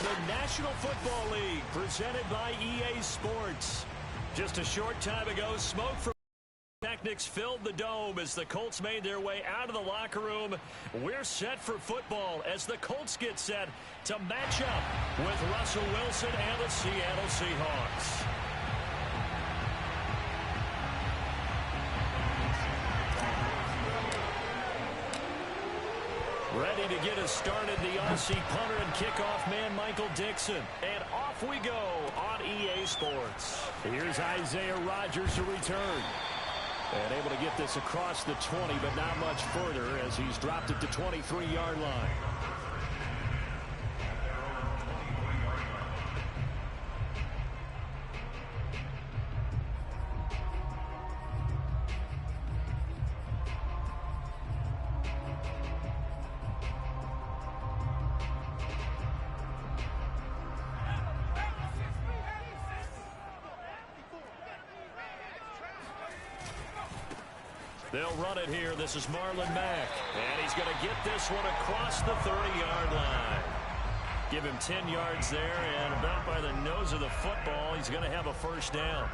the National Football League, presented by EA Sports. Just a short time ago, smoke from Technics filled the dome as the Colts made their way out of the locker room. We're set for football as the Colts get set to match up with Russell Wilson and the Seattle Seahawks. Ready to get us started, the Aussie punter and kickoff man, Michael Dixon. And off we go on EA Sports. Here's Isaiah Rodgers to return. And able to get this across the 20, but not much further as he's dropped it to 23-yard line. They'll run it here. This is Marlon Mack. And he's going to get this one across the 30-yard line. Give him 10 yards there, and about by the nose of the football, he's going to have a first down.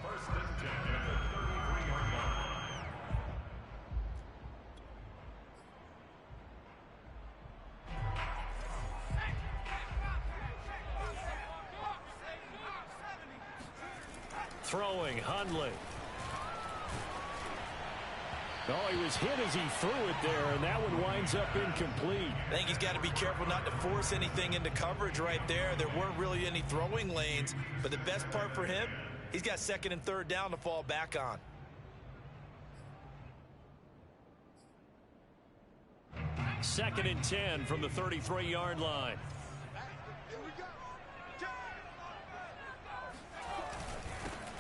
First and 10 at the 33-yard line. Throwing, Hundley. Oh, he was hit as he threw it there, and that one winds up incomplete. I think he's got to be careful not to force anything into coverage right there. There weren't really any throwing lanes, but the best part for him, he's got second and third down to fall back on. Second and 10 from the 33-yard line.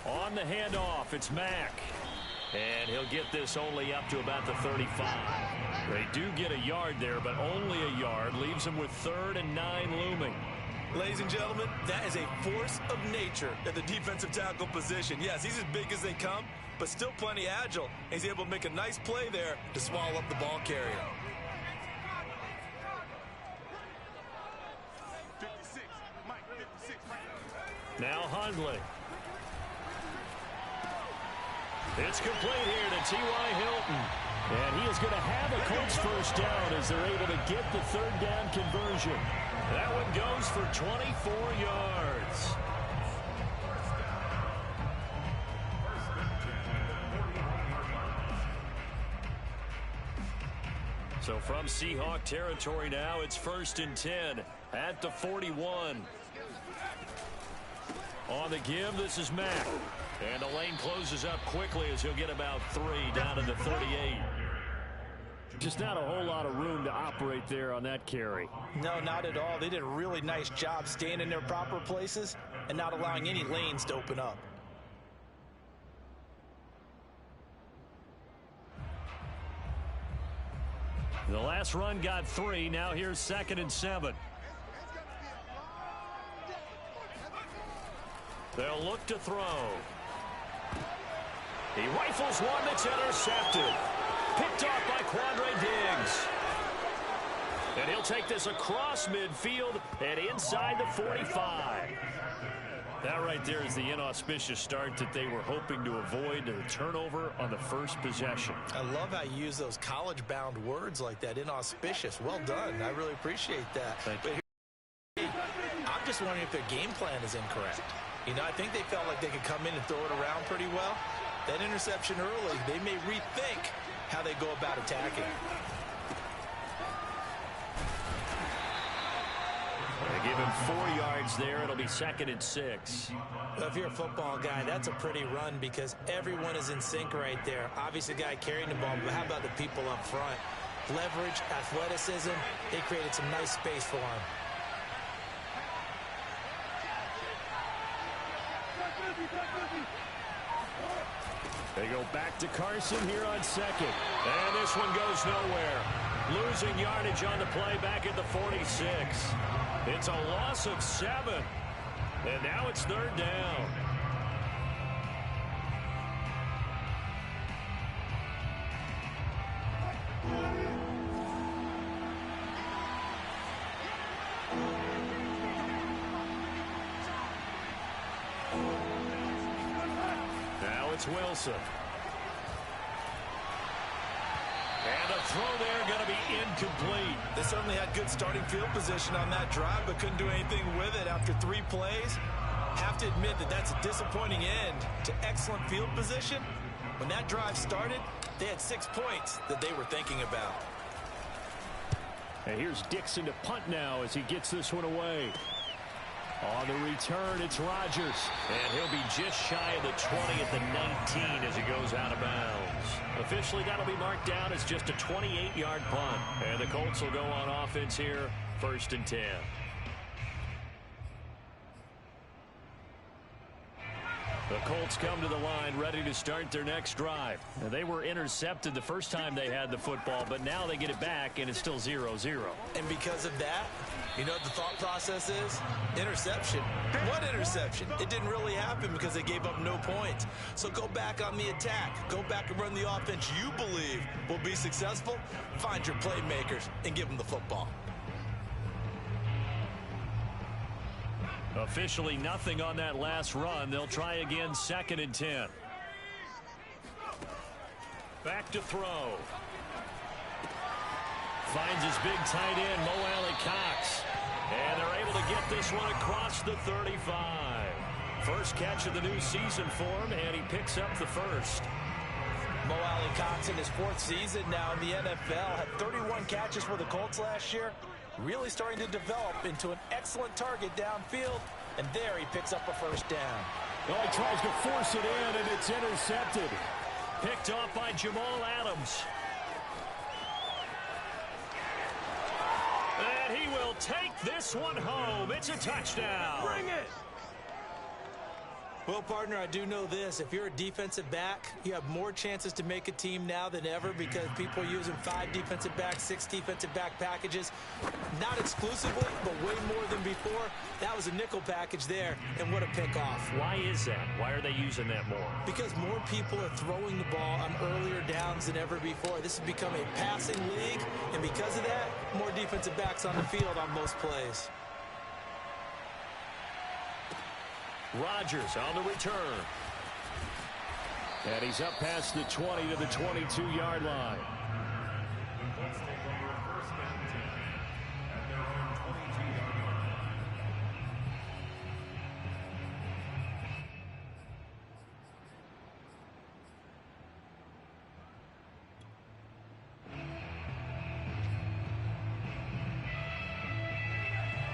On the handoff, it's Mack. And he'll get this only up to about the 35. They do get a yard there, but only a yard. Leaves him with 3rd and 9 looming. Ladies and gentlemen, that is a force of nature at the defensive tackle position. Yes, he's as big as they come, but still plenty agile. He's able to make a nice play there to swallow up the ball carrier. 56, Mike, 56, Mike. Now Hundley. It's complete here to T.Y. Hilton. And he is going to have a Colts first down as they're able to get the 3rd down conversion. That one goes for 24 yards. So from Seahawk territory now, it's 1st and 10 at the 41. On the give, this is Mack. And the lane closes up quickly as he'll get about 3 down to the 38. Just not a whole lot of room to operate there on that carry. No, not at all. They did a really nice job staying in their proper places and not allowing any lanes to open up. The last run got 3. Now here's 2nd and 7. They'll look to throw. He rifles one that's intercepted. Picked off by Quandre Diggs. And he'll take this across midfield and inside the 45. That right there is the inauspicious start that they were hoping to avoid, the turnover on the first possession. I love how you use those college-bound words like that, inauspicious. Well done. I really appreciate that. Thank you. I'm just wondering if their game plan is incorrect. You know, I think they felt like they could come in and throw it around pretty well. That interception early, they may rethink how they go about attacking. They give him 4 yards there. It'll be 2nd and 6. Well, if you're a football guy, that's a pretty run because everyone is in sync right there. Obviously, the guy carrying the ball, but how about the people up front? Leverage, athleticism, they created some nice space for him. They go back to Carson here on 2nd. And this one goes nowhere. Losing yardage on the play back at the 46. It's a loss of 7. And now it's 3rd down. it's Wilson. And a throw there going to be incomplete. They certainly had good starting field position on that drive, but couldn't do anything with it after 3 plays. Have to admit that that's a disappointing end to excellent field position. When that drive started, they had 6 points that they were thinking about. And here's Dixon to punt now as he gets this one away. On the return, it's Rodgers. And he'll be just shy of the 20 at the 19 as he goes out of bounds. Officially, that'll be marked down as just a 28-yard punt. And the Colts will go on offense here, 1st and 10. The Colts come to the line ready to start their next drive. Now, they were intercepted the first time they had the football, but now they get it back, and it's still 0-0. And because of that, you know what the thought process is? Interception. What interception? It didn't really happen because they gave up no points. So go back on the attack. Go back and run the offense you believe will be successful. Find your playmakers and give them the football. Officially nothing on that last run. They'll try again, 2nd and 10. Back to throw. Finds his big tight end, Mo Alley-Cox. And they're able to get this one across the 35. First catch of the new season for him, and he picks up the first. Mo Alley-Cox in his 4th season now in the NFL. Had 31 catches for the Colts last year. Really starting to develop into an excellent target downfield. And there he picks up a first down. Well, he tries to force it in, and it's intercepted. Picked off by Jamal Adams. And he will take this one home. It's a touchdown. Bring it. Well, partner, I do know this. If you're a defensive back, you have more chances to make a team now than ever because people are using 5 defensive backs, 6 defensive back packages. Not exclusively, but way more than before. That was a nickel package there, and what a pickoff. Why is that? Why are they using that more? Because more people are throwing the ball on earlier downs than ever before. This has become a passing league, and because of that, more defensive backs on the field on most plays. Rodgers on the return. And he's up past the 20 to the 22-yard line.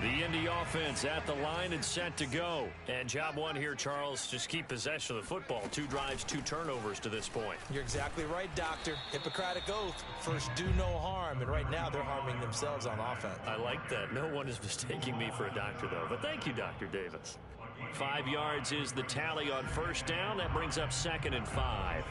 The Indy offense at the line and set to go. And job one here, Charles, just keep possession of the football. 2 drives, 2 turnovers to this point. You're exactly right, Doctor. Hippocratic oath. First, do no harm. And right now, they're harming themselves on offense. I like that. No one is mistaking me for a doctor, though. But thank you, Dr. Davis. 5 yards is the tally on first down. That brings up 2nd and 5.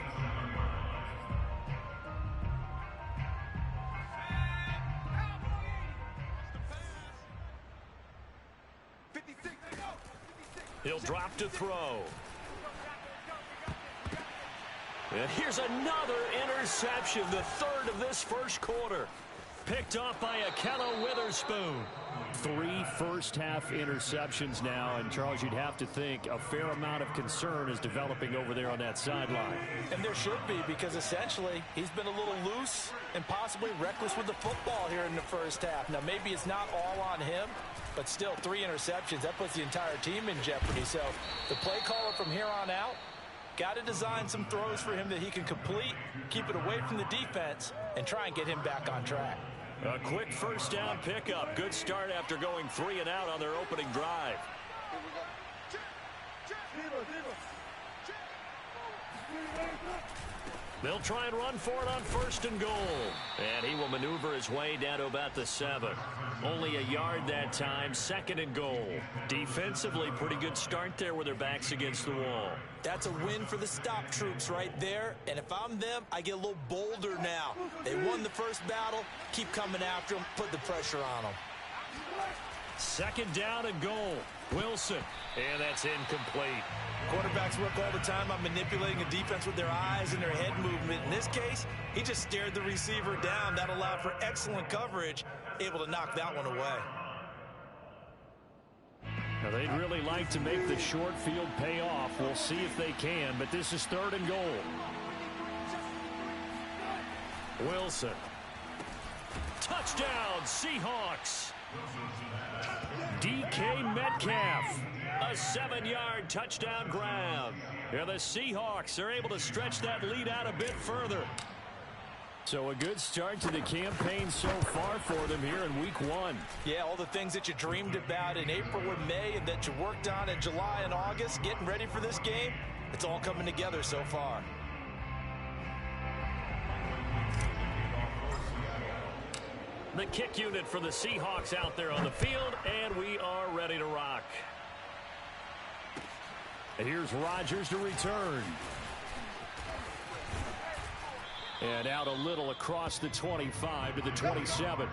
He'll drop to throw. And here's another interception, the 3rd of this first quarter. Picked off by Akello Witherspoon. 3 first-half interceptions now, and Charles, you'd have to think a fair amount of concern is developing over there on that sideline. And there should be, because essentially he's been a little loose and possibly reckless with the football here in the first half. Now, maybe it's not all on him, but still 3 interceptions. That puts the entire team in jeopardy. So the play caller from here on out got to design some throws for him that he can complete, keep it away from the defense, and try and get him back on track. A quick first down pickup. Good start after going 3 and out on their opening drive. They'll try and run for it on 1st and goal. And he will maneuver his way down to about the 7. Only a yard that time, 2nd and goal. Defensively, pretty good start there with their backs against the wall. That's a win for the stop troops right there. And if I'm them, I get a little bolder now. They won the first battle. Keep coming after them. Put the pressure on them. 2nd down and goal. Wilson. And that's incomplete. Quarterbacks work all the time on manipulating a defense with their eyes and their head movement. In this case, he just stared the receiver down. That allowed for excellent coverage, able to knock that one away. Now, they'd really like to make the short field pay off. We'll see if they can, but this is 3rd and goal. Wilson. Touchdown, Seahawks. DK Metcalf. A 7-yard touchdown grab. Yeah, the Seahawks are able to stretch that lead out a bit further. So a good start to the campaign so far for them here in week 1. Yeah, all the things that you dreamed about in April and May and that you worked on in July and August, getting ready for this game, it's all coming together so far. The kick unit for the Seahawks out there on the field, and we are ready to rock. And here's Rodgers to return. And out a little across the 25 to the 27.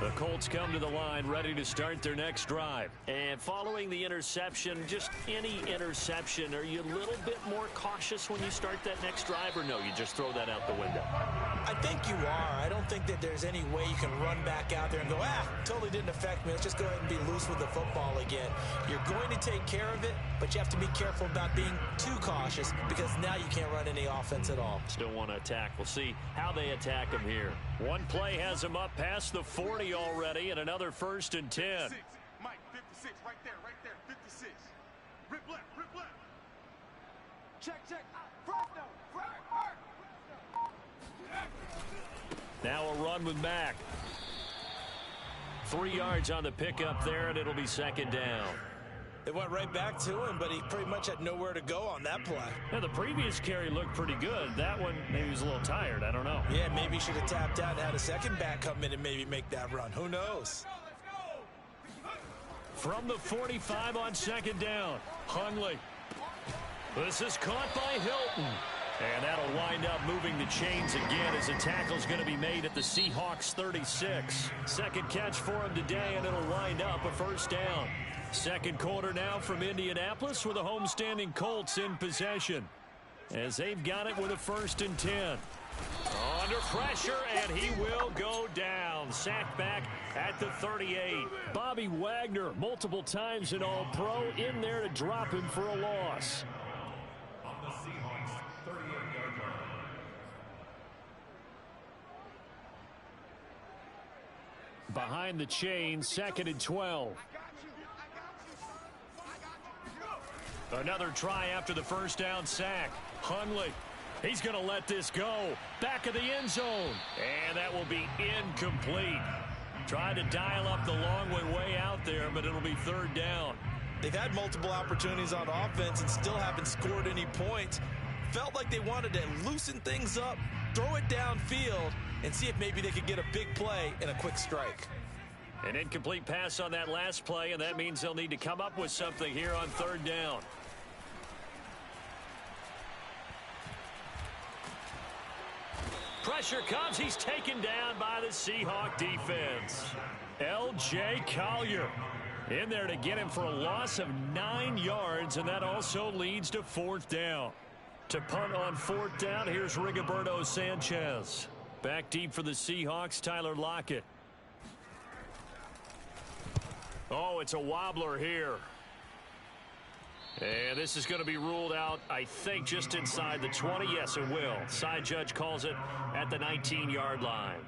The Colts come to the line ready to start their next drive. And following the interception, just any interception, are you a little bit more cautious when you start that next drive, or no, you just throw that out the window? I think you are. I don't think that there's any way you can run back out there and go, totally didn't affect me. Let's just go ahead and be loose with the football again. You're going to take care of it, but you have to be careful about being too cautious because now you can't run any offense at all. Still want to attack. We'll see how they attack him here. One play has him up past the 40 already, and another 1st and 10. 56. Mike, 56, right there, 56. Rip left, rip left. Check. First down, first. Now a run with Mack. 3 yards on the pickup there, and it'll be 2nd down. They went right back to him, but he pretty much had nowhere to go on that play. Now, the previous carry looked pretty good. That one, maybe he was a little tired. I don't know. Yeah, maybe he should have tapped out and had a second back come in and maybe make that run. Who knows? From the 45 on 2nd down, Hundley. This is caught by Hilton. And that'll wind up moving the chains again as a tackle's going to be made at the Seahawks 36. Second catch for him today, and it'll wind up a 1st down. Second quarter now from Indianapolis with the homestanding Colts in possession as they've got it with a 1st and 10. Under pressure, and he will go down. Sacked back at the 38. Bobby Wagner, multiple times an All-Pro, in there to drop him for a loss. Behind the chain, 2nd and 12. Another try after the 1st down sack. Hundley, he's going to let this go. Back of the end zone. And that will be incomplete. Tried to dial up the long way out there, but it'll be 3rd down. They've had multiple opportunities on offense and still haven't scored any points. Felt like they wanted to loosen things up, throw it downfield, and see if maybe they could get a big play and a quick strike. An incomplete pass on that last play, and that means they'll need to come up with something here on 3rd down. Pressure comes. He's taken down by the Seahawk defense. L.J. Collier in there to get him for a loss of 9 yards, and that also leads to 4th down. To punt on 4th down, here's Rigoberto Sanchez. Back deep for the Seahawks, Tyler Lockett. Oh, it's a wobbler here. And this is going to be ruled out, I think, just inside the 20. Yes, it will. Side judge calls it at the 19-yard line.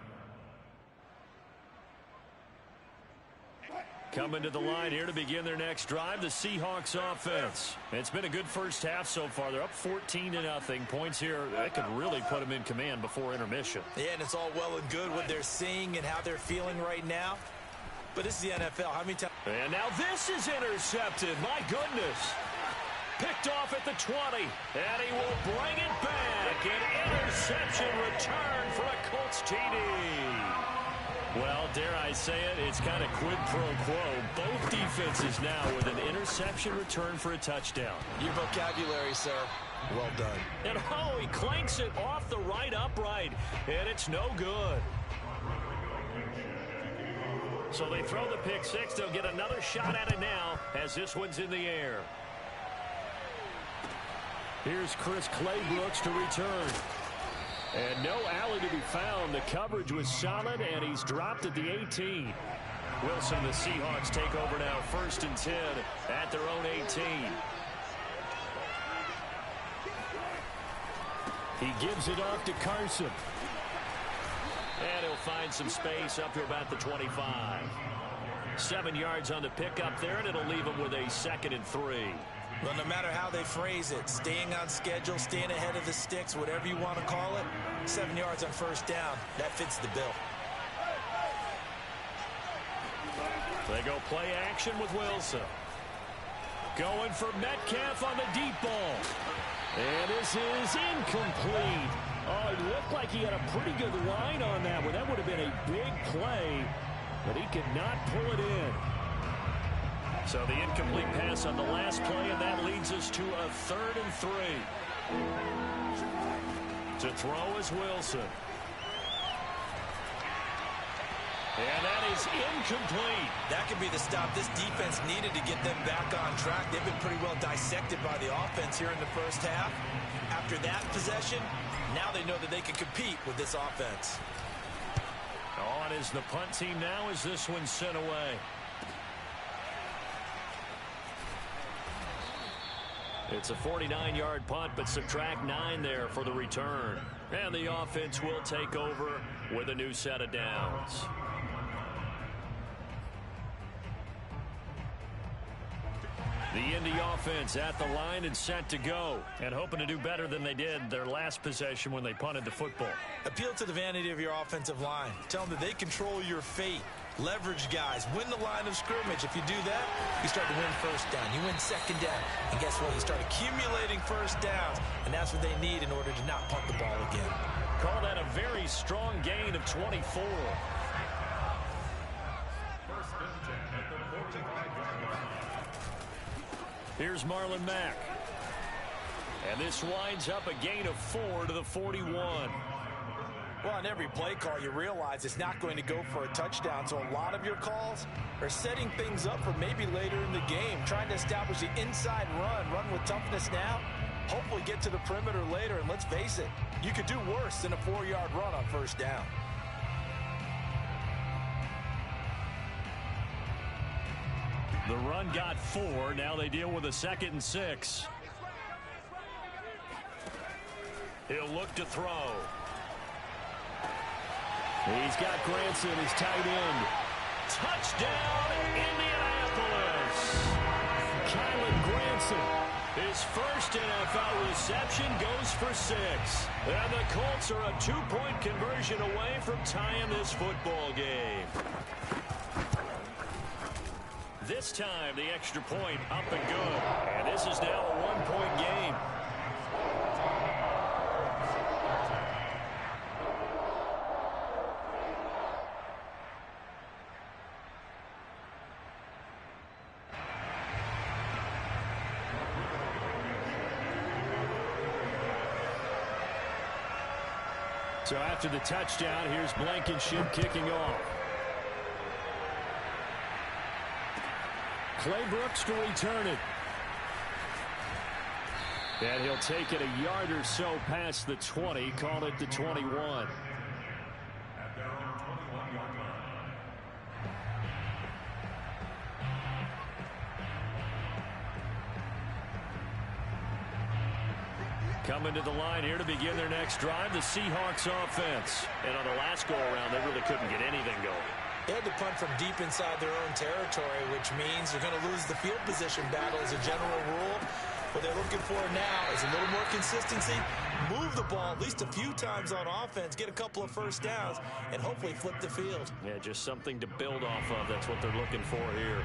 Coming to the line here to begin their next drive, the Seahawks offense. It's been a good first half so far. They're up 14-0. Points here, that could really put them in command before intermission. Yeah, and it's all well and good what they're seeing and how they're feeling right now. But this is the NFL. How many times? And now this is intercepted. My goodness. Picked off at the 20. And he will bring it back. An interception return for a Colts TD. Well, dare I say it, it's kind of quid pro quo. Both defenses now with an interception return for a touchdown. Your vocabulary, sir. Well done. And oh, he clanks it off the right upright. And it's no good. So they throw the pick six. They'll get another shot at it now as this one's in the air. Here's Chris Claybrooks to return. And no alley to be found. The coverage was solid, and he's dropped at the 18. Wilson, the Seahawks take over now, 1st and 10 at their own 18. He gives it off to Carson. And he'll find some space up to about the 25. 7 yards on the pickup there, and it'll leave him with a 2nd and 3. Well, no matter how they phrase it, staying on schedule, staying ahead of the sticks, whatever you want to call it, 7 yards on 1st down, that fits the bill. They go play action with Wilson. Going for Metcalf on the deep ball. And this is incomplete. Oh, it looked like he had a pretty good line on that one. That would have been a big play, but he could not pull it in. So the incomplete pass on the last play, and that leads us to a 3rd and 3. To throw is Wilson. And that is incomplete. That could be the stop this defense needed to get them back on track. They've been pretty well dissected by the offense here in the 1st half. After that possession, now they know that they can compete with this offense. On is the punt team now as this one's sent away. It's a 49-yard punt, but subtract 9 there for the return. And the offense will take over with a new set of downs. The Indy offense at the line and set to go, and hoping to do better than they did their last possession when they punted the football. Appeal to the vanity of your offensive line. Tell them that they control your fate. Leverage guys. Win the line of scrimmage. If you do that, you start to win 1st down. You win 2nd down. And guess what? You start accumulating 1st downs, and that's what they need in order to not punt the ball again. Call that a very strong gain of 24. Here's Marlon Mack. And this winds up a gain of 4 to the 41. Well, on every play call, you realize it's not going to go for a touchdown. So a lot of your calls are setting things up for maybe later in the game, trying to establish the inside run with toughness now, hopefully get to the perimeter later. And let's face it, you could do worse than a 4-yard run on 1st down. The run got 4. Now they deal with a 2nd and 6. He'll look to throw. He's got Granson, his tight end. Touchdown, Indianapolis. Kylan Granson, his 1st NFL reception, goes for 6. And the Colts are a 2-point conversion away from tying this football game. This time, the extra point up and good. And this is now a 1-point game. So after the touchdown, here's Blankenship kicking off. Claybrooks to return it. And he'll take it a yard or so past the 20, call it the 21. Coming to the line here to begin their next drive, the Seahawks offense. And on the last go-around, they really couldn't get anything going. They had to punt from deep inside their own territory, which means they're going to lose the field position battle as a general rule. What they're looking for now is a little more consistency, move the ball at least a few times on offense, get a couple of 1st downs, and hopefully flip the field. Yeah, just something to build off of. That's what they're looking for here.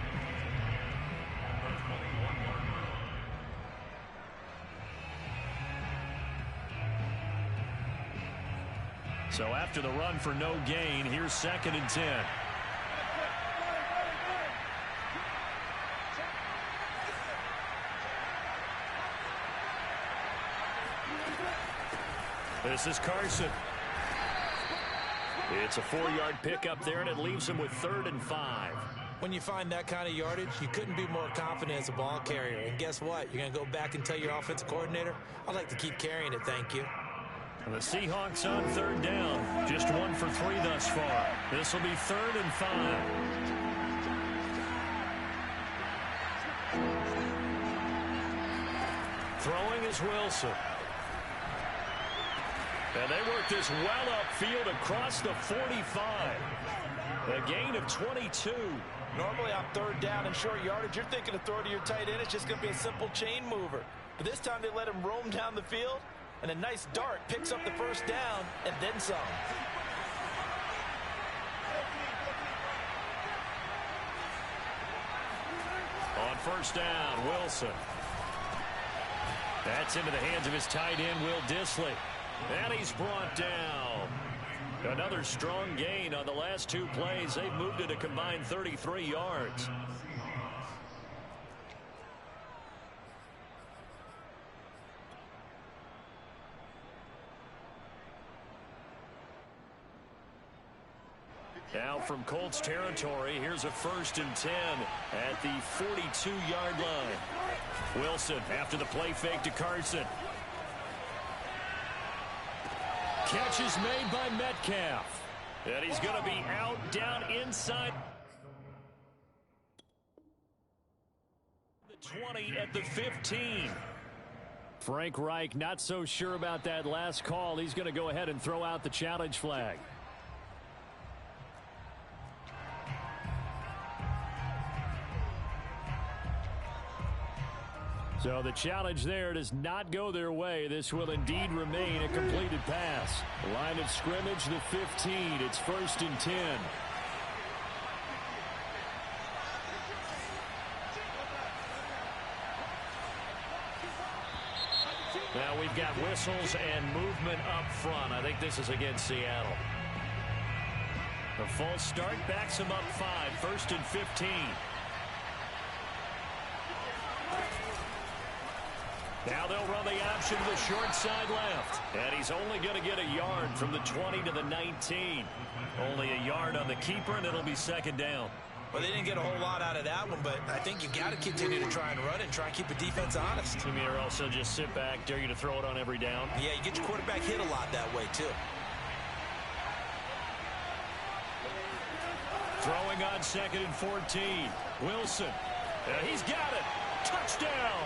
So after the run for no gain, here's 2nd and 10. This is Carson. It's a 4-yard pickup there, and it leaves him with 3rd and 5. When you find that kind of yardage, you couldn't be more confident as a ball carrier. And guess what? You're going to go back and tell your offensive coordinator, I'd like to keep carrying it, thank you. And the Seahawks on 3rd down. Just 1 for 3 thus far. This will be 3rd and 5. Throwing is Wilson. And they work this well upfield across the 45. A gain of 22. Normally on 3rd down and short yardage, you're thinking of throw to your tight end. It's just going to be a simple chain mover. But this time they let him roam down the field, and a nice dart picks up the 1st down and then some. On 1st down, Wilson. That's into the hands of his tight end, Will Dissly. And he's brought down. Another strong gain on the last 2 plays. They've moved it a combined 33 yards. Now from Colts territory, here's a 1st and 10 at the 42-yard line. Wilson after the play fake to Carson. Catch is made by Metcalf. And he's going to be out down inside the 20 at the 15. Frank Reich not so sure about that last call. He's going to go ahead and throw out the challenge flag. So the challenge there does not go their way. This will indeed remain a completed pass. Line of scrimmage, the 15. It's 1st and 10. Now we've got whistles and movement up front. I think this is against Seattle. The false start backs him up 5. 1st and 15. Now they'll run the option to the short side left. And he's only going to get a yard from the 20 to the 19. Only a yard on the keeper, and it'll be 2nd down. Well, they didn't get a whole lot out of that one, but I think you got to continue to try and run and try and keep the defense honest. You mean or also just sit back, dare you to throw it on every down? Yeah, you get your quarterback hit a lot that way, too. Throwing on 2nd and 14. Wilson. He's got it. Touchdown.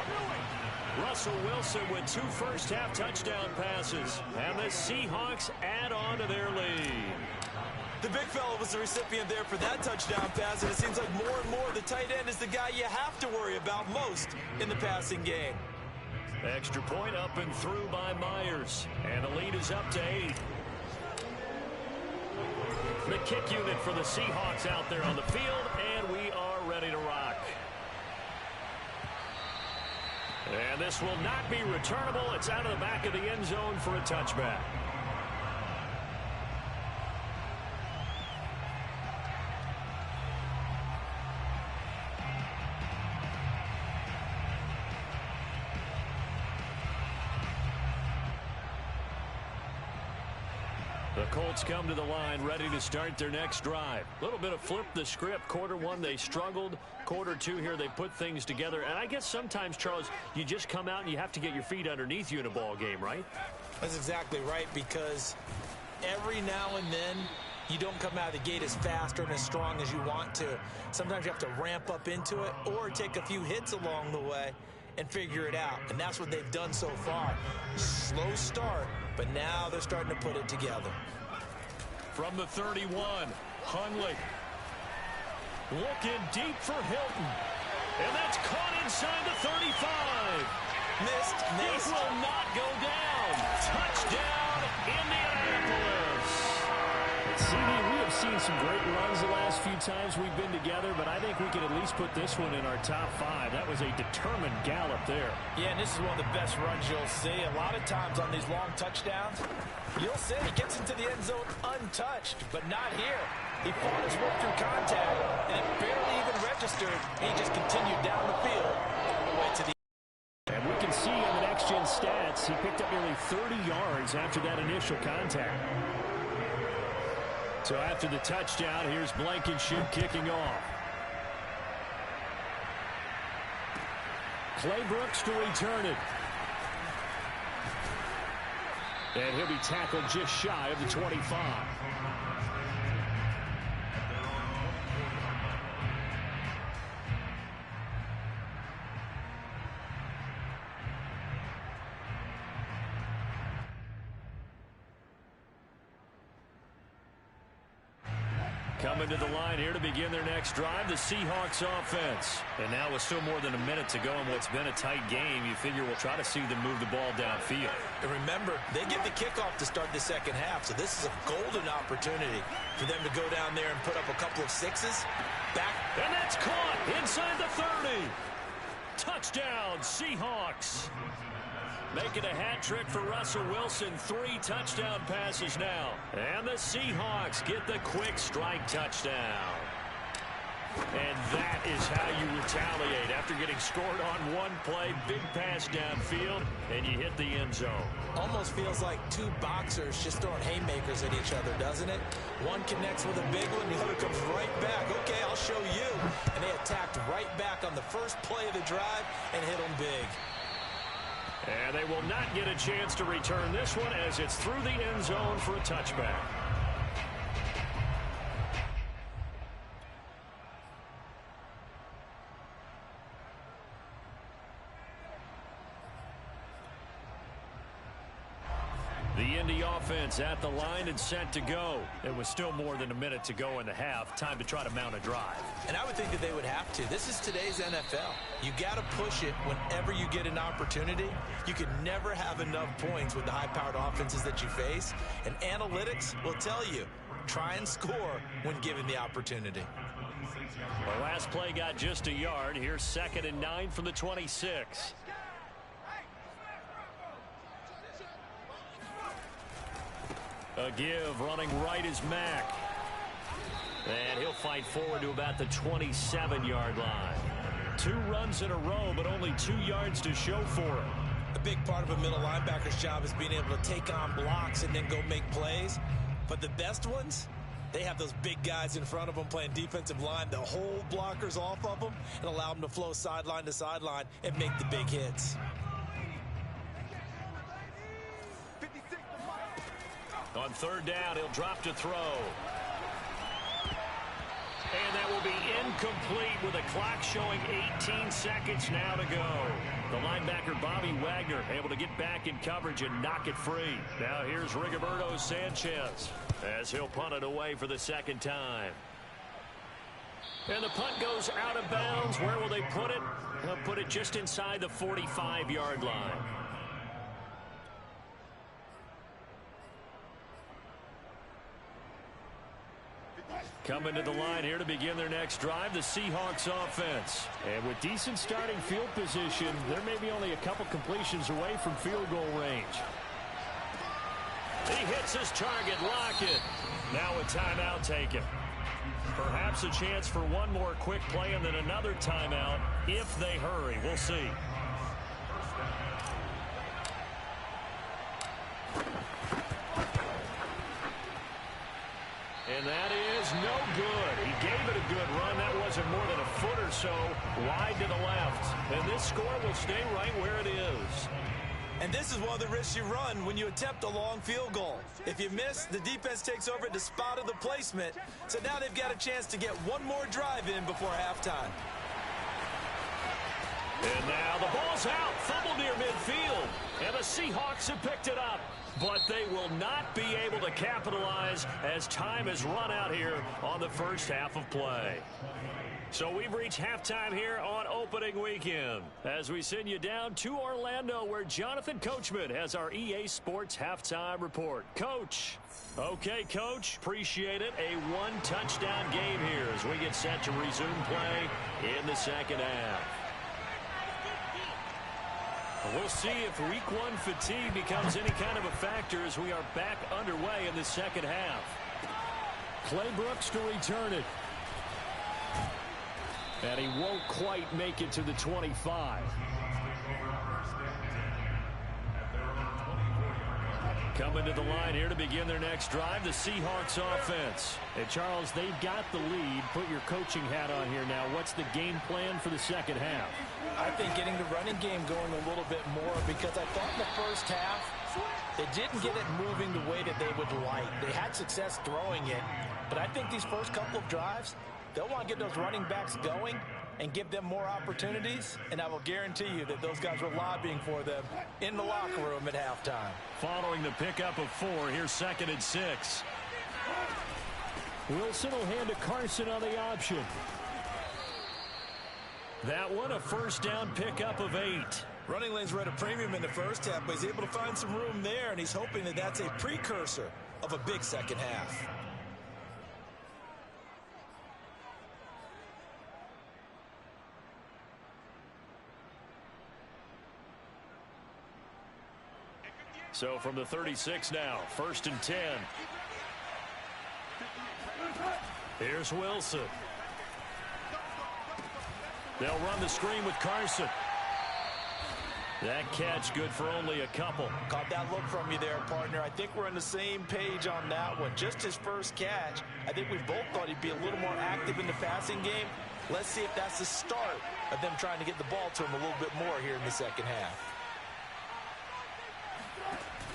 Russell Wilson with 2 first-half touchdown passes. And the Seahawks add on to their lead. The big fella was the recipient there for that touchdown pass, and it seems like more and more the tight end is the guy you have to worry about most in the passing game. Extra point up and through by Myers. And the lead is up to 8. The kick unit for the Seahawks out there on the field, and we are ready to rock. And this will not be returnable. It's out of the back of the end zone for a touchback. The Colts come to the line ready to start their next drive. A little bit of flip the script. Quarter 1 they struggled. Quarter 2 here they put things together. And I guess sometimes, Charles, you just come out and you have to get your feet underneath you in a ball game, right? That's exactly right, because every now and then you don't come out of the gate as fast or as strong as you want to. Sometimes you have to ramp up into it or take a few hits along the way and figure it out. And that's what they've done so far. Slow start, but now they're starting to put it together. From the 31, Hundley. Looking deep for Hilton. And that's caught inside the 35. Missed. This will not go down. Touchdown, Indianapolis. CD, we have seen some great runs the last few times we've been together, but I think we can at least put this one in our top 5. That was a determined gallop there. Yeah, and this is one of the best runs you'll see. A lot of times on these long touchdowns, you'll see he gets into the end zone untouched, but not here. He fought his way through contact, and it barely even registered. He just continued down the field all the way to the and we can see on the next-gen stats, he picked up nearly 30 yards after that initial contact. So after the touchdown, here's Blankenship kicking off. Clay Brooks to return it. And he'll be tackled just shy of the 25. Coming to the line here to begin their next drive, the Seahawks offense. And now with still more than a minute to go in what's been a tight game, you figure we'll try to see them move the ball downfield. And remember, they get the kickoff to start the second half, so this is a golden opportunity for them to go down there and put up a couple of sixes. Back. And that's caught inside the 30. Touchdown, Seahawks. Making a hat trick for Russell Wilson. 3 touchdown passes now. And the Seahawks get the quick strike touchdown. And that is how you retaliate after getting scored on one play. Big pass downfield, and you hit the end zone. Almost feels like two boxers just throwing haymakers at each other, doesn't it? One connects with a big one, the other comes right back. Okay, I'll show you. And they attacked right back on the first play of the drive and hit them big. And they will not get a chance to return this one as it's through the end zone for a touchback. The Indy offense at the line and set to go. It was still more than a minute to go in the half. Time to try to mount a drive. And I would think that they would have to. This is today's NFL. You got to push it whenever you get an opportunity. You can never have enough points with the high-powered offenses that you face. And analytics will tell you, try and score when given the opportunity. The last play got just a yard. Here's 2nd and 9 from the 26. A give, running right is Mack. And he'll fight forward to about the 27-yard line. 2 runs in a row, but only 2 yards to show for it. A big part of a middle linebacker's job is being able to take on blocks and then go make plays. But the best ones, they have those big guys in front of them playing defensive line. They'll hold blockers off of them and allow them to flow sideline to sideline and make the big hits. On 3rd down, he'll drop to throw. And that will be incomplete with a clock showing 18 seconds now to go. The linebacker, Bobby Wagner, able to get back in coverage and knock it free. Now here's Rigoberto Sanchez as he'll punt it away for the 2nd time. And the punt goes out of bounds. Where will they put it? They'll put it just inside the 45-yard line. Coming to the line here to begin their next drive, the Seahawks offense. And with decent starting field position, they're maybe only a couple completions away from field goal range. He hits his target, Lockett. Now a timeout taken. Perhaps a chance for one more quick play and then another timeout if they hurry. We'll see. And that is no good. He gave it a good run. That wasn't more than a foot or so wide to the left. And this score will stay right where it is. And this is one of the risks you run when you attempt a long field goal. If you miss, the defense takes over at the spot of the placement. So now they've got a chance to get one more drive in before halftime. And now the ball's out. Fumble near midfield. And the Seahawks have picked it up. But they will not be able to capitalize as time has run out here on the first half of play. So we've reached halftime here on opening weekend as we send you down to Orlando where Jonathan Coachman has our EA Sports halftime report. Coach. Okay, Coach. Appreciate it. A 1-touchdown game here as we get set to resume play in the second half. We'll see if week 1 fatigue becomes any kind of a factor as we are back underway in the second half. Clay Brooks to return it. And he won't quite make it to the 25. Coming to the line here to begin their next drive, the Seahawks offense. And Charles, they've got the lead. Put your coaching hat on here now. What's the game plan for the second half? I think getting the running game going a little bit more, because I thought in the first half they didn't get it moving the way that they would like. They had success throwing it, but I think these first couple of drives, they'll want to get those running backs going and give them more opportunities, and I will guarantee you that those guys were lobbying for them in the locker room at halftime. Following the pickup of 4, here's 2nd and 6. Wilson will hand to Carson on the option. That one a first down pickup of 8. Running lanes were at a premium in the first half, but he's able to find some room there, and he's hoping that that's a precursor of a big second half. So from the 36 now, 1st and 10. Here's Wilson. They'll run the screen with Carson. That catch good for only a couple. Caught that look from you there, partner. I think we're on the same page on that one. Just his first catch. I think we both thought he'd be a little more active in the passing game. Let's see if that's the start of them trying to get the ball to him a little bit more here in the second half.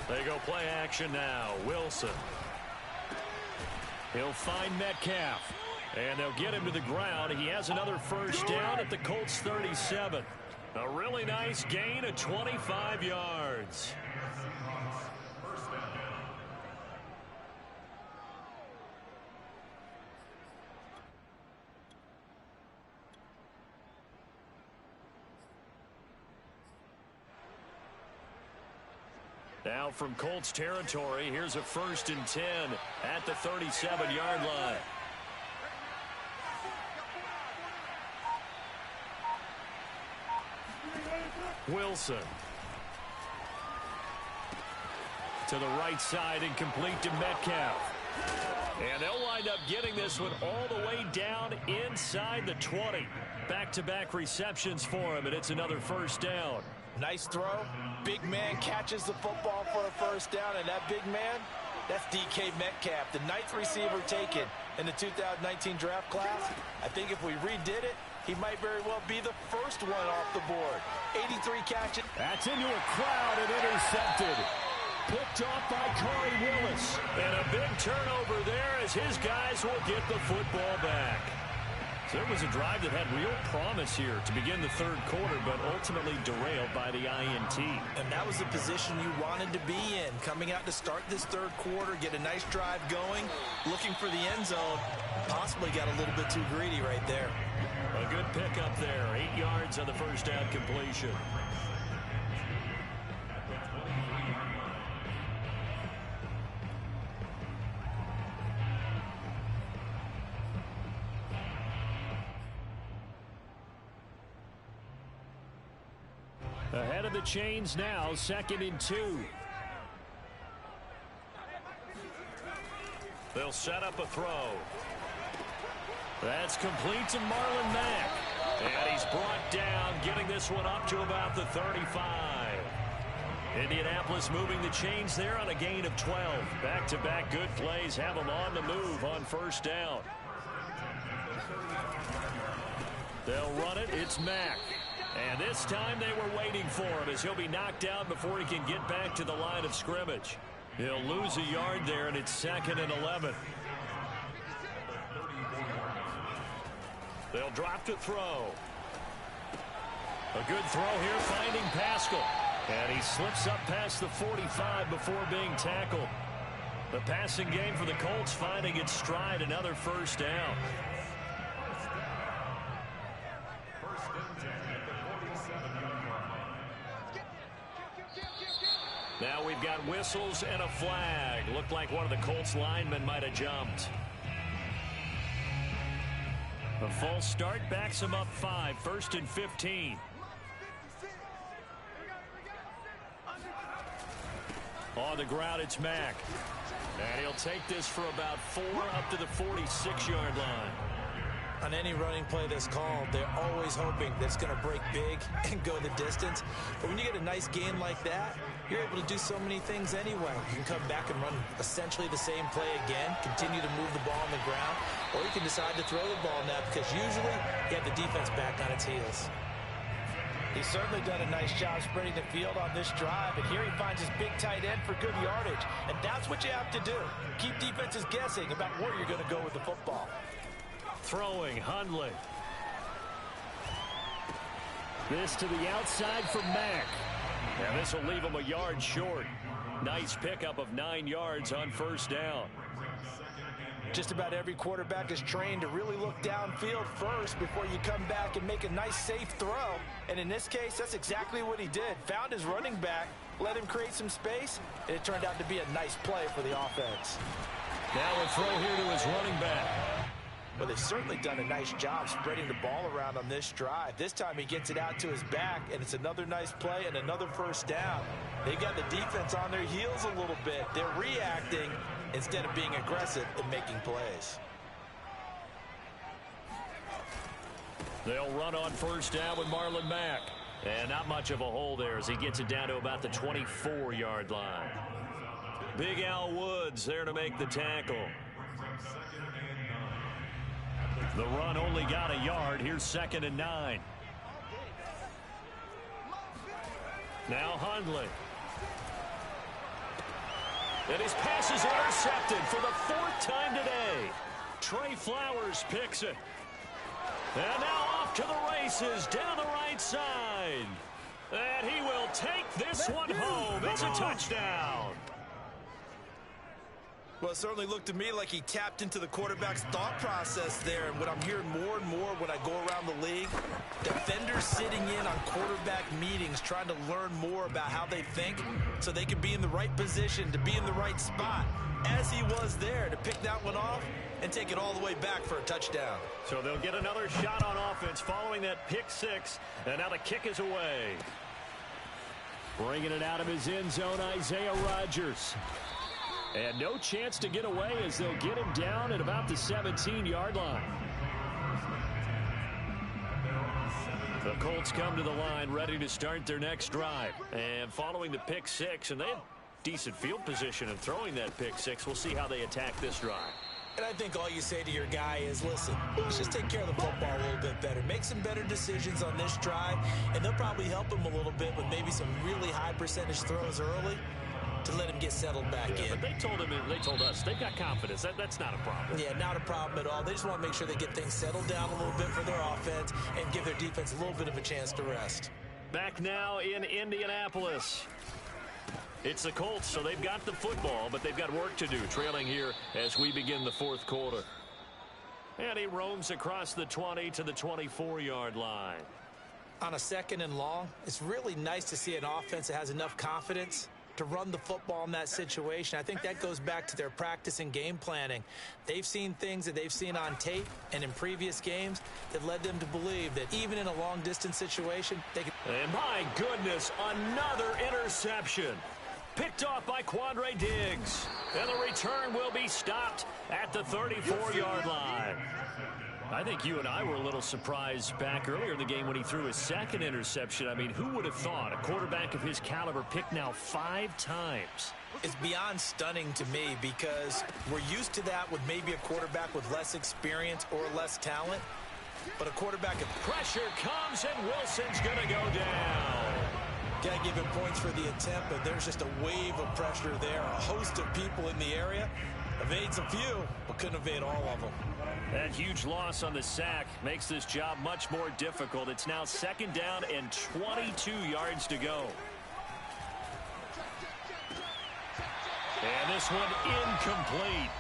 They go play action now. Wilson. He'll find Metcalf. And they'll get him to the ground. He has another first down at the Colts 37. A really nice gain of 25 yards. Now from Colts territory, here's a 1st and 10 at the 37-yard line. Wilson. To the right side and complete to Metcalf. And they'll wind up getting this one all the way down inside the 20. Back-to-back receptions for him, and it's another first down. Nice throw. Big man catches the football for a first down, and that big man, that's DK Metcalf, the 9th receiver taken in the 2019 draft class. I think if we redid it, he might very well be the first one off the board. 83 catches. That's into a crowd and intercepted. Picked off by Corey Willis. And a big turnover there as his guys will get the football back. So it was a drive that had real promise here to begin the third quarter, but ultimately derailed by the INT. And that was the position you wanted to be in. Coming out to start this third quarter, get a nice drive going, looking for the end zone. Possibly got a little bit too greedy right there. A good pickup there. 8 yards on the first down completion. Ahead of the chains now, 2nd and 2. They'll set up a throw. That's complete to Marlon Mack. And he's brought down, getting this one up to about the 35. Indianapolis moving the chains there on a gain of 12. Back-to-back good plays have them on the move on first down. They'll run it. It's Mack. And this time they were waiting for him as he'll be knocked out before he can get back to the line of scrimmage. He'll lose a yard there, and it's 2nd and 11. They'll drop to throw. A good throw here, finding Pascal. And he slips up past the 45 before being tackled. The passing game for the Colts finding its stride, another first down. Now we've got whistles and a flag. Looked like one of the Colts linemen might have jumped. A false start backs him up 5, 1st and 15. On the ground, it's Mack. And he'll take this for about 4 up to the 46-yard line. On any running play that's called, they're always hoping that it's going to break big and go the distance. But when you get a nice gain like that, you're able to do so many things anyway. You can come back and run essentially the same play again, continue to move the ball on the ground, or you can decide to throw the ball now because usually you have the defense back on its heels. He's certainly done a nice job spreading the field on this drive, and here he finds his big tight end for good yardage. And that's what you have to do. Keep defenses guessing about where you're going to go with the football. Throwing, Hundley. This to the outside for Mack. And this will leave him a yard short. Nice pickup of 9 yards on first down. Just about every quarterback is trained to really look downfield first before you come back and make a nice, safe throw. And in this case, that's exactly what he did. Found his running back, let him create some space, and it turned out to be a nice play for the offense. Now a throw here to his running back. Well, they've certainly done a nice job spreading the ball around on this drive. This time he gets it out to his back, and it's another nice play and another first down. They got the defense on their heels a little bit. They're reacting instead of being aggressive and making plays. They'll run on first down with Marlon Mack. And not much of a hole there as he gets it down to about the 24-yard line. Big Al Woods there to make the tackle. The run only got a yard. Here's 2nd and 9. Now Hundley. And his pass is intercepted for the 4th time today. Trey Flowers picks it. And now off to the races down the right side. And he will take this one home. It's a touchdown. Well, it certainly looked to me like he tapped into the quarterback's thought process there. And what I'm hearing more and more when I go around the league, defenders sitting in on quarterback meetings trying to learn more about how they think so they can be in the right position to be in the right spot, as he was there to pick that one off and take it all the way back for a touchdown. So they'll get another shot on offense following that pick 6. And now the kick is away. Bringing it out of his end zone, Isaiah Rodgers. And no chance to get away as they'll get him down at about the 17-yard line. The Colts come to the line ready to start their next drive. And following the pick 6, and they had decent field position in throwing that pick 6. We'll see how they attack this drive. And I think all you say to your guy is, listen, let's just take care of the football a little bit better. Make some better decisions on this drive, and they'll probably help him a little bit with maybe some really high percentage throws early to let him get settled back in. But they told us they've got confidence. That's not a problem. Yeah, not a problem at all. They just want to make sure they get things settled down a little bit for their offense and give their defense a little bit of a chance to rest. Back now in Indianapolis. It's the Colts, so they've got the football, but they've got work to do, trailing here as we begin the 4th quarter. And he roams across the 20 to the 24-yard line. On a 2nd and long, it's really nice to see an offense that has enough confidence to run the football in that situation. I think that goes back to their practice and game planning. They've seen things that they've seen on tape and in previous games that led them to believe that even in a long-distance situation, they can... And my goodness, another interception. Picked off by Quandre Diggs. And the return will be stopped at the 34-yard line. I think you and I were a little surprised back earlier in the game when he threw his 2nd interception. I mean, who would have thought a quarterback of his caliber picked now 5 times? It's beyond stunning to me because we're used to that with maybe a quarterback with less experience or less talent. But a quarterback... Pressure comes and Wilson's going to go down. Got to give him points for the attempt, but there's just a wave of pressure there. A host of people in the area. Evades a few, but couldn't evade all of them. That huge loss on the sack makes this job much more difficult. It's now 2nd down and 22 yards to go. And this one incomplete.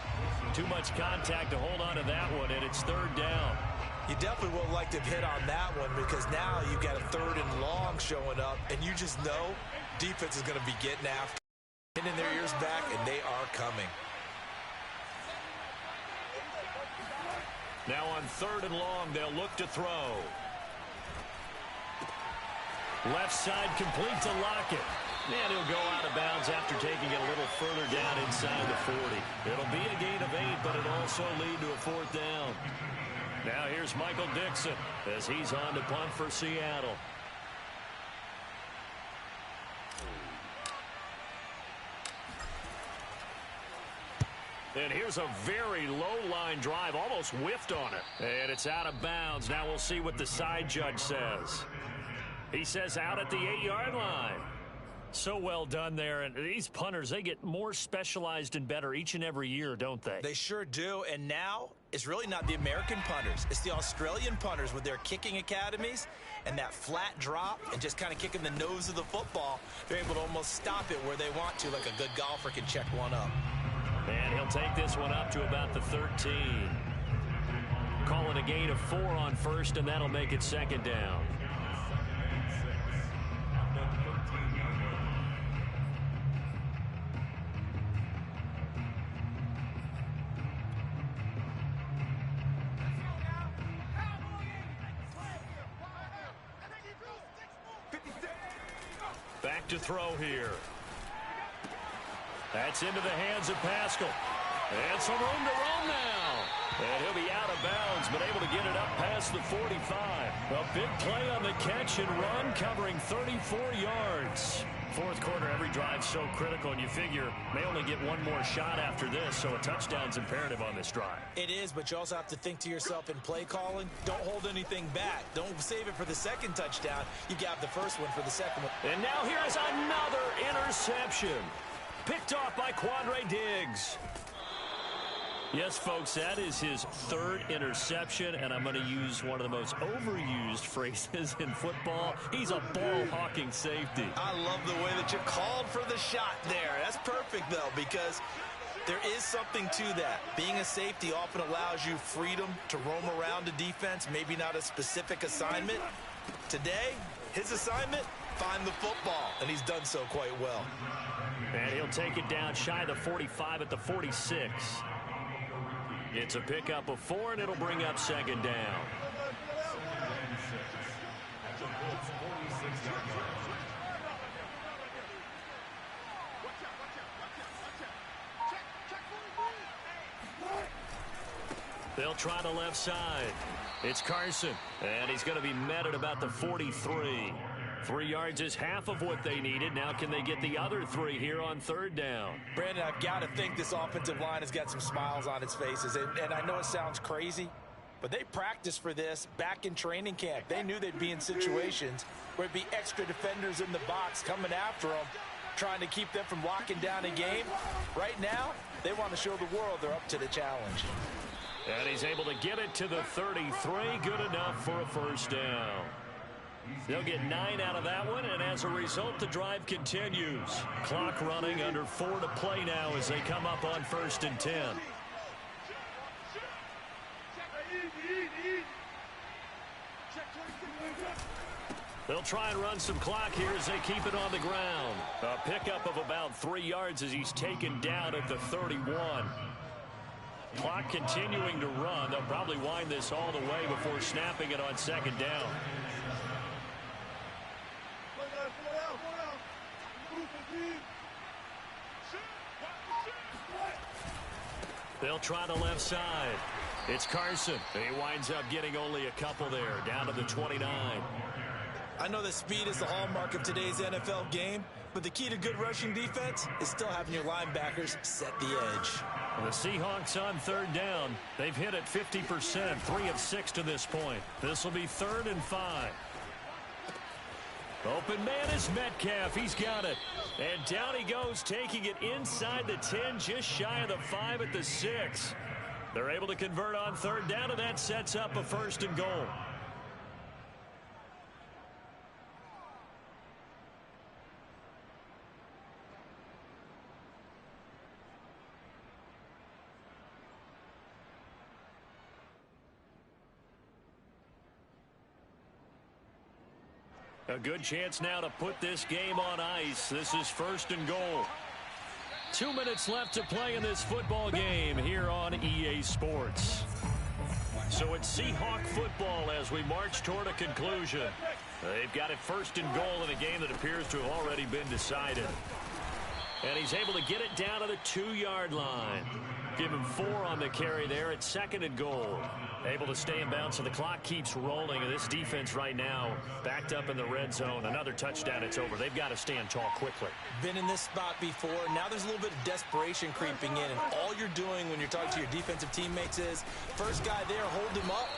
Too much contact to hold on to that one, and it's 3rd down. You definitely would like to have hit on that one because now you've got a 3rd and long showing up, and you just know defense is going to be getting after, pinning their ears back, and they are coming. Now on 3rd and long, they'll look to throw. Left side complete to Lockett. And he'll go out of bounds after taking it a little further down inside the 40. It'll be a gain of 8, but it'll also lead to a 4th down. Now here's Michael Dixon as he's on to punt for Seattle. And here's a very low-line drive, almost whiffed on it. And it's out of bounds. Now we'll see what the side judge says. He says out at the 8-yard line. So well done there. And these punters, they get more specialized and better each and every year, don't they? They sure do. And now it's really not the American punters. It's the Australian punters with their kicking academies and that flat drop and just kind of kicking the nose of the football. They're able to almost stop it where they want to, like a good golfer can check one up. And he'll take this one up to about the 13. Call it a gain of 4 on first, and that'll make it second down. Back to throw here. That's into the hands of Pascal. And some room to run now. And he'll be out of bounds, but able to get it up past the 45. A big play on the catch and run, covering 34 yards. Fourth quarter, every drive so critical, and you figure may only get one more shot after this, so a touchdown's imperative on this drive. It is, but you also have to think to yourself in play calling, don't hold anything back. Don't save it for the second touchdown. You got the first one for the second one. And now here is another interception. Picked off by Quandre Diggs. Yes, folks, that is his third interception, and I'm going to use one of the most overused phrases in football. He's a ball-hawking safety. I love the way that you called for the shot there. That's perfect, though, because there is something to that. Being a safety often allows you freedom to roam around a defense, maybe not a specific assignment. Today, his assignment, find the football, and he's done so quite well. And he'll take it down shy of the 45 at the 46. It's a pickup of 4, and it'll bring up second down. They'll try the left side. It's Carson, and he's going to be met at about the 43. 3 yards is half of what they needed. Now can they get the other 3 here on third down? Brandon, I've got to think this offensive line has got some smiles on its faces. And I know it sounds crazy, but they practiced for this back in training camp. They knew they'd be in situations where it'd be extra defenders in the box coming after them, trying to keep them from locking down a game. Right now, they want to show the world they're up to the challenge. And he's able to get it to the 33. Good enough for a first down. They'll get 9 out of that one, and as a result, the drive continues. Clock running, under 4 to play now as they come up on 1st and 10. They'll try and run some clock here as they keep it on the ground. A pickup of about 3 yards as he's taken down at the 31. Clock continuing to run. They'll probably wind this all the way before snapping it on second down. They'll try the left side. It's Carson. He winds up getting only a couple there, down to the 29. I know that speed is the hallmark of today's NFL game, but the key to good rushing defense is still having your linebackers set the edge. The Seahawks on third down. They've hit it 50%, 3 of 6 to this point. This will be 3rd and 5. Open man is Metcalf. He's got it. And down he goes, taking it inside the 10, just shy of the 5 at the 6. They're able to convert on third down, and that sets up a 1st and goal. A good chance now to put this game on ice. This is 1st and goal. 2 minutes left to play in this football game here on EA Sports. So it's Seahawk football as we march toward a conclusion. They've got it 1st and goal in a game that appears to have already been decided. And he's able to get it down to the 2-yard line. Give him 4 on the carry there at 2nd and goal. Able to stay in bounds, so the clock keeps rolling. And this defense right now backed up in the red zone. Another touchdown, it's over. They've got to stand tall quickly. Been in this spot before. Now there's a little bit of desperation creeping in. And all you're doing when you're talking to your defensive teammates is, first guy there, hold him up.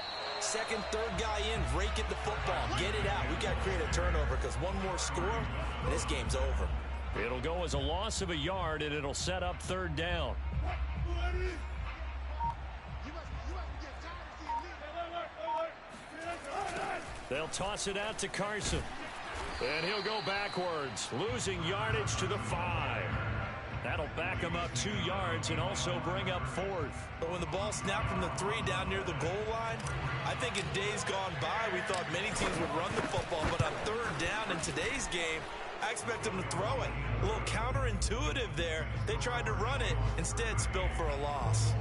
Second, third guy in, rake at the football. Get it out. We got to create a turnover because one more score, and this game's over. It'll go as a loss of a yard, and it'll set up 3rd down. They'll toss it out to Carson. And he'll go backwards, losing yardage to the 5. That'll back him up 2 yards and also bring up 4th. But when the ball snapped from the 3 down near the goal line, I think in days gone by, we thought many teams would run the football. But on 3rd down in today's game, I expect them to throw it. A little counterintuitive there. They tried to run it, instead spilled for a loss.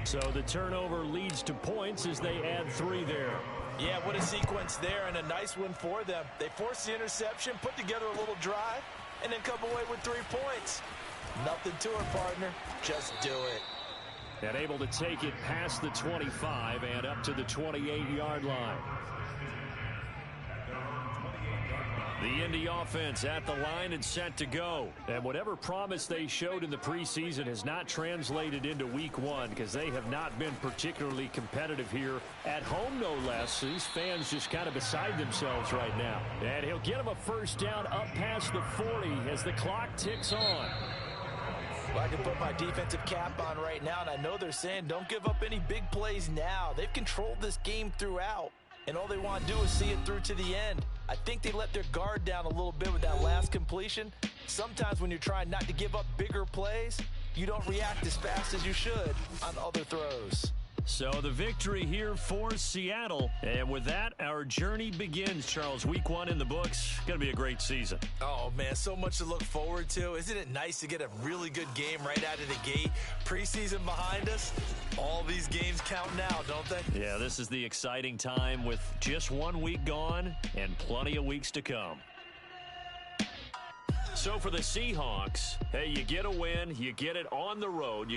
So the turnover leads to points as they add 3 there. Yeah, what a sequence there, and a nice one for them. They forced the interception, put together a little drive, and then come away with 3 points. Nothing to it, partner. Just do it. And able to take it past the 25 and up to the 28-yard line. The Indy offense at the line and set to go. And whatever promise they showed in the preseason has not translated into week 1 because they have not been particularly competitive here at home, no less. These fans just kind of beside themselves right now. And he'll get him a 1st down up past the 40 as the clock ticks on. Well, I can put my defensive cap on right now, and I know they're saying don't give up any big plays now. They've controlled this game throughout, and all they want to do is see it through to the end. I think they let their guard down a little bit with that last completion. Sometimes when you're trying not to give up bigger plays, you don't react as fast as you should on other throws. So the victory here for Seattle. And with that, our journey begins, Charles. Week 1 in the books. Going to be a great season. Oh, man, so much to look forward to. Isn't it nice to get a really good game right out of the gate? Preseason behind us. All these games count now, don't they? Yeah, this is the exciting time with just 1 week gone and plenty of weeks to come. So for the Seahawks, hey, you get a win, you get it on the road. You